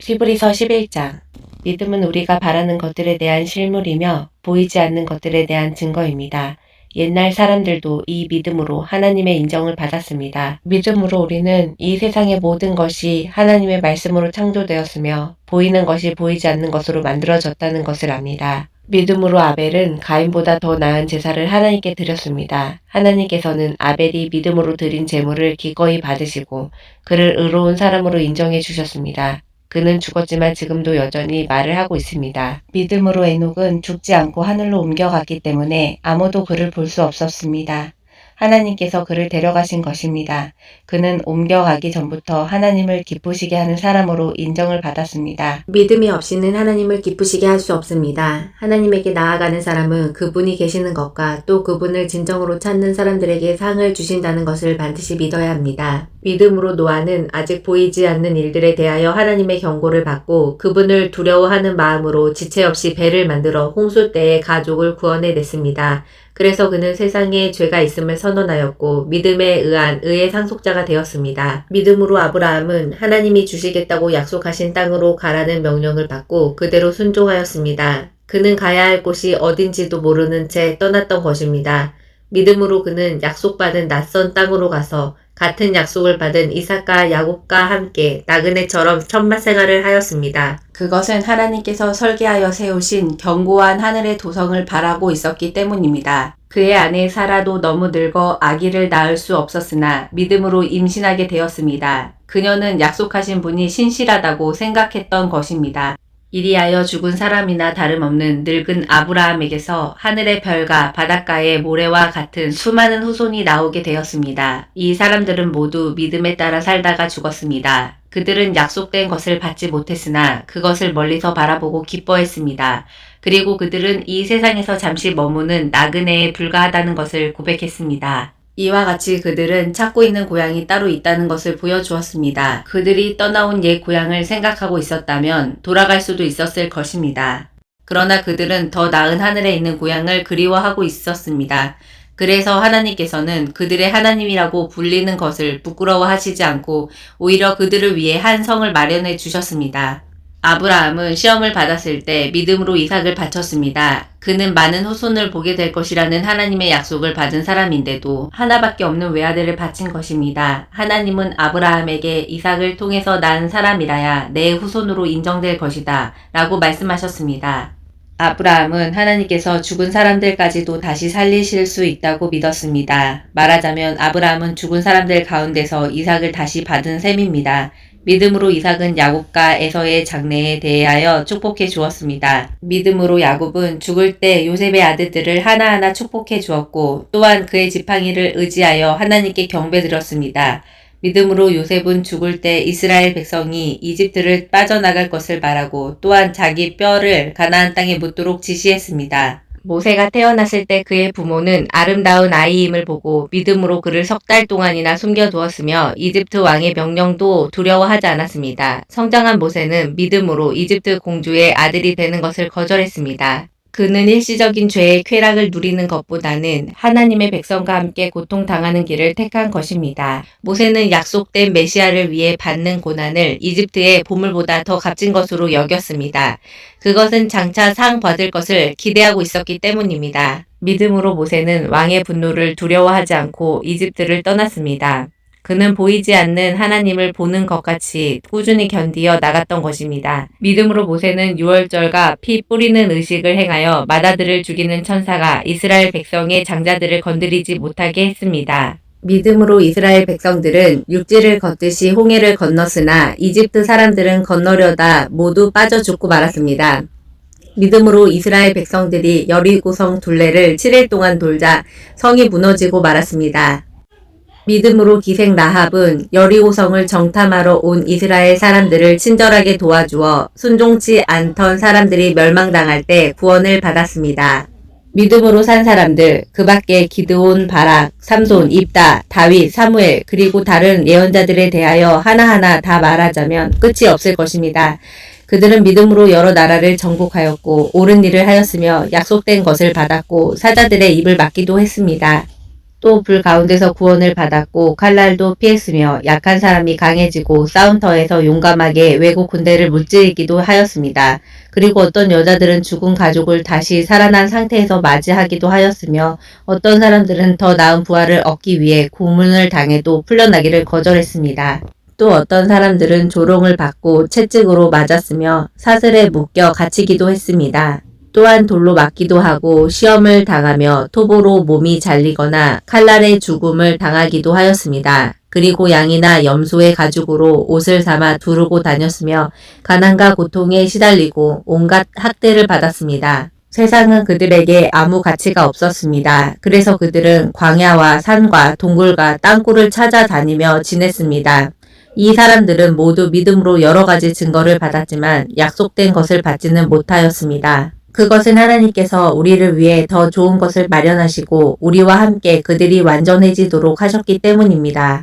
히브리서 11장. 믿음은 우리가 바라는 것들에 대한 실물이며 보이지 않는 것들에 대한 증거입니다. 옛날 사람들도 이 믿음으로 하나님의 인정을 받았습니다. 믿음으로 우리는 이 세상의 모든 것이 하나님의 말씀으로 창조되었으며 보이는 것이 보이지 않는 것으로 만들어졌다는 것을 압니다. 믿음으로 아벨은 가인보다 더 나은 제사를 하나님께 드렸습니다. 하나님께서는 아벨이 믿음으로 드린 제물을 기꺼이 받으시고 그를 의로운 사람으로 인정해 주셨습니다. 그는 죽었지만 지금도 여전히 말을 하고 있습니다. 믿음으로 에녹은 죽지 않고 하늘로 옮겨갔기 때문에 아무도 그를 볼 수 없었습니다. 하나님께서 그를 데려가신 것입니다. 그는 옮겨가기 전부터 하나님을 기쁘시게 하는 사람으로 인정을 받았습니다. 믿음이 없이는 하나님을 기쁘시게 할 수 없습니다. 하나님에게 나아가는 사람은 그분이 계시는 것과 또 그분을 진정으로 찾는 사람들에게 상을 주신다는 것을 반드시 믿어야 합니다. 믿음으로 노아는 아직 보이지 않는 일들에 대하여 하나님의 경고를 받고 그분을 두려워하는 마음으로 지체 없이 배를 만들어 홍수 때에 가족을 구원해냈습니다. 그래서 그는 세상에 죄가 있음을 선언하였고 믿음에 의한 의의 상속자가 되었습니다. 믿음으로 아브라함은 하나님이 주시겠다고 약속하신 땅으로 가라는 명령을 받고 그대로 순종하였습니다. 그는 가야 할 곳이 어딘지도 모르는 채 떠났던 것입니다. 믿음으로 그는 약속받은 낯선 땅으로 가서 같은 약속을 받은 이삭과 야곱과 함께 나그네처럼 천막 생활을 하였습니다. 그것은 하나님께서 설계하여 세우신 견고한 하늘의 도성을 바라고 있었기 때문입니다. 그의 아내 사라도 너무 늙어 아기를 낳을 수 없었으나 믿음으로 임신하게 되었습니다. 그녀는 약속하신 분이 신실하다고 생각했던 것입니다. 이리하여 죽은 사람이나 다름없는 늙은 아브라함에게서 하늘의 별과 바닷가의 모래와 같은 수많은 후손이 나오게 되었습니다. 이 사람들은 모두 믿음에 따라 살다가 죽었습니다. 그들은 약속된 것을 받지 못했으나 그것을 멀리서 바라보고 기뻐했습니다. 그리고 그들은 이 세상에서 잠시 머무는 나그네에 불과하다는 것을 고백했습니다. 이와 같이 그들은 찾고 있는 고향이 따로 있다는 것을 보여주었습니다. 그들이 떠나온 옛 고향을 생각하고 있었다면 돌아갈 수도 있었을 것입니다. 그러나 그들은 더 나은 하늘에 있는 고향을 그리워하고 있었습니다. 그래서 하나님께서는 그들의 하나님이라고 불리는 것을 부끄러워하시지 않고 오히려 그들을 위해 한 성을 마련해 주셨습니다. 아브라함은 시험을 받았을 때 믿음으로 이삭을 바쳤습니다. 그는 많은 후손을 보게 될 것이라는 하나님의 약속을 받은 사람인데도 하나밖에 없는 외아들을 바친 것입니다. 하나님은 아브라함에게 이삭을 통해서 난 사람이라야 내 후손으로 인정될 것이다 라고 말씀하셨습니다. 아브라함은 하나님께서 죽은 사람들까지도 다시 살리실 수 있다고 믿었습니다. 말하자면 아브라함은 죽은 사람들 가운데서 이삭을 다시 받은 셈입니다. 믿음으로 이삭은 야곱과 에서의 장래에 대하여 축복해 주었습니다. 믿음으로 야곱은 죽을 때 요셉의 아들들을 하나하나 축복해 주었고 또한 그의 지팡이를 의지하여 하나님께 경배드렸습니다. 믿음으로 요셉은 죽을 때 이스라엘 백성이 이집트를 빠져나갈 것을 바라고 또한 자기 뼈를 가나안 땅에 묻도록 지시했습니다. 모세가 태어났을 때 그의 부모는 아름다운 아이임을 보고 믿음으로 그를 석 달 동안이나 숨겨두었으며 이집트 왕의 명령도 두려워하지 않았습니다. 성장한 모세는 믿음으로 이집트 공주의 아들이 되는 것을 거절했습니다. 그는 일시적인 죄의 쾌락을 누리는 것보다는 하나님의 백성과 함께 고통당하는 길을 택한 것입니다. 모세는 약속된 메시아를 위해 받는 고난을 이집트의 보물보다 더 값진 것으로 여겼습니다. 그것은 장차 상 받을 것을 기대하고 있었기 때문입니다. 믿음으로 모세는 왕의 분노를 두려워하지 않고 이집트를 떠났습니다. 그는 보이지 않는 하나님을 보는 것 같이 꾸준히 견디어 나갔던 것입니다. 믿음으로 모세는 유월절과 피 뿌리는 의식을 행하여 맏아들을 죽이는 천사가 이스라엘 백성의 장자들을 건드리지 못하게 했습니다. 믿음으로 이스라엘 백성들은 육지를 걷듯이 홍해를 건넜으나 이집트 사람들은 건너려다 모두 빠져 죽고 말았습니다. 믿음으로 이스라엘 백성들이 여리고성 둘레를 7일 동안 돌자 성이 무너지고 말았습니다. 믿음으로 기생 라합은 여리고성을 정탐하러 온 이스라엘 사람들을 친절하게 도와주어 순종치 않던 사람들이 멸망당할 때 구원을 받았습니다. 믿음으로 산 사람들, 그 밖에 기드온, 바락, 삼손, 입다, 다윗, 사무엘, 그리고 다른 예언자들에 대하여 하나하나 다 말하자면 끝이 없을 것입니다. 그들은 믿음으로 여러 나라를 정복하였고 옳은 일을 하였으며 약속된 것을 받았고 사자들의 입을 막기도 했습니다. 또 불 가운데서 구원을 받았고 칼날도 피했으며 약한 사람이 강해지고 싸움터에서 용감하게 외국 군대를 무찌르기도 하였습니다. 그리고 어떤 여자들은 죽은 가족을 다시 살아난 상태에서 맞이하기도 하였으며 어떤 사람들은 더 나은 부활을 얻기 위해 고문을 당해도 풀려나기를 거절했습니다. 또 어떤 사람들은 조롱을 받고 채찍으로 맞았으며 사슬에 묶여 갇히기도 했습니다. 또한 돌로 맞기도 하고 시험을 당하며 톱으로 몸이 잘리거나 칼날의 죽음을 당하기도 하였습니다. 그리고 양이나 염소의 가죽으로 옷을 삼아 두르고 다녔으며 가난과 고통에 시달리고 온갖 학대를 받았습니다. 세상은 그들에게 아무 가치가 없었습니다. 그래서 그들은 광야와 산과 동굴과 땅굴을 찾아다니며 지냈습니다. 이 사람들은 모두 믿음으로 여러 가지 증거를 받았지만 약속된 것을 받지는 못하였습니다. 그것은 하나님께서 우리를 위해 더 좋은 것을 마련하시고 우리와 함께 그들이 완전해지도록 하셨기 때문입니다.